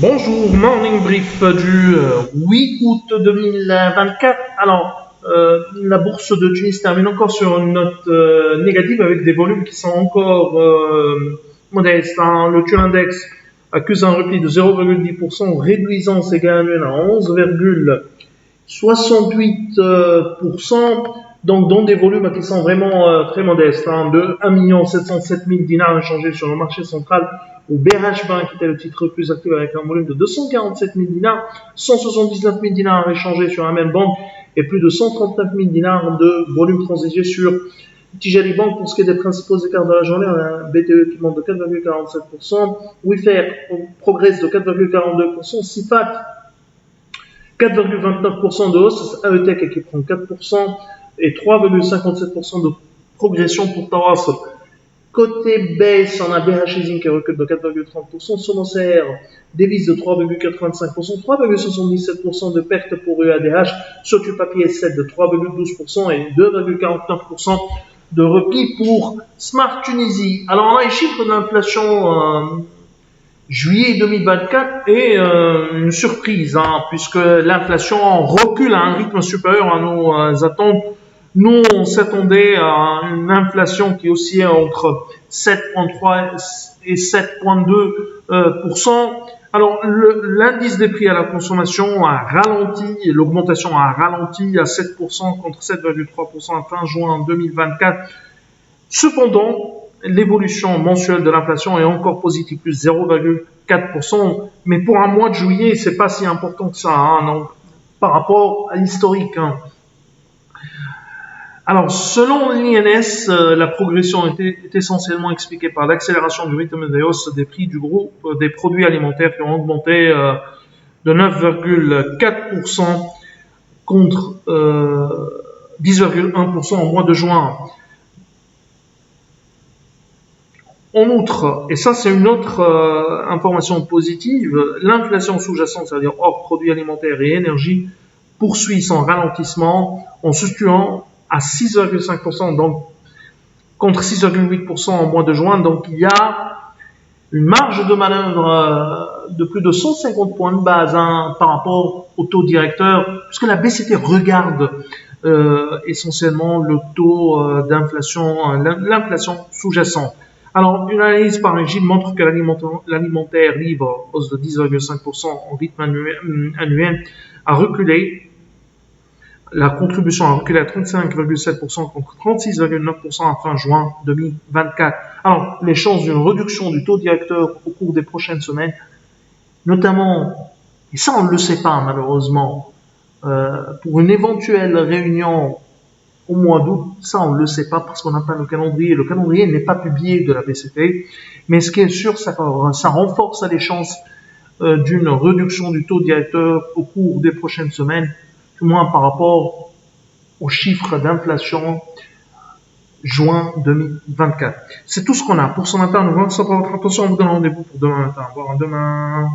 Bonjour, morning brief du 8 août 2024. Alors, la bourse de Tunis termine encore sur une note négative avec des volumes qui sont encore modestes, hein. Le TUI Index accuse un repli de 0,10%, réduisant ses gains annuels à 11,68%. Donc, dans des volumes qui sont vraiment très modestes, hein, de 1 707 000 dinars échangés sur le marché central, au BRH Bank, qui était le titre le plus actif avec un volume de 247 000 dinars, 179 000 dinars échangés sur la même banque et plus de 139 000 dinars de volume transigé sur Tijari Bank. Pour ce qui est des principaux écarts de la journée, on a un BTE qui monte de 4,47%, Wayfair progresse de 4,42%, CIFAT 4,29% de hausse, AETEC qui prend 4% et 3,57% de progression pour Tawassul. Côté baisse, on a BH Leasing qui recule de 4,30%, Sonocer dévise de 3,85%, 3,77% de perte pour UADH, sur du papier 7 de 3,12% et 2,49% de repli pour Smart Tunisie. Alors on a les chiffres de l'inflation juillet 2024 et une surprise, hein, puisque l'inflation recule à un rythme supérieur à nos attentes. Nous, on s'attendait à une inflation qui oscillait entre 7,3 et 7,2%. Alors, l'indice des prix à la consommation a ralenti, l'augmentation a ralenti à 7% contre 7,3% à fin juin 2024. Cependant, l'évolution mensuelle de l'inflation est encore positive, plus 0,4%. Mais pour un mois de juillet, c'est pas si important que ça, hein, non, par rapport à l'historique, hein. Alors, selon l'INS, la progression est essentiellement expliquée par l'accélération du rythme des hausses des prix du groupe des produits alimentaires qui ont augmenté de 9,4% contre 10,1% au mois de juin. En outre, et ça c'est une autre information positive, l'inflation sous-jacente, c'est-à-dire hors produits alimentaires et énergie, poursuit son ralentissement en se situant à 6,5%, donc contre 6,8% au mois de juin. Donc il y a une marge de manœuvre de plus de 150 points de base, hein, par rapport au taux directeur, puisque la BCT regarde essentiellement le taux d'inflation, l'inflation sous-jacente. Alors, une analyse par régime montre que l'alimentaire libre, hausse de 10,5% en rythme annuel, a reculé. La contribution a reculé à 35,7% contre 36,9% à fin juin 2024. Alors, les chances d'une réduction du taux directeur au cours des prochaines semaines, notamment, et ça on ne le sait pas malheureusement, pour une éventuelle réunion au mois d'août, ça on ne le sait pas parce qu'on n'a pas le calendrier. Le calendrier n'est pas publié de la BCT, mais ce qui est sûr, ça renforce les chances d'une réduction du taux directeur au cours des prochaines semaines, du moins par rapport aux chiffres d'inflation juin 2024. C'est tout ce qu'on a pour ce matin. Nous vous remercions pour votre attention. On vous donne rendez-vous pour demain matin. Au revoir, demain.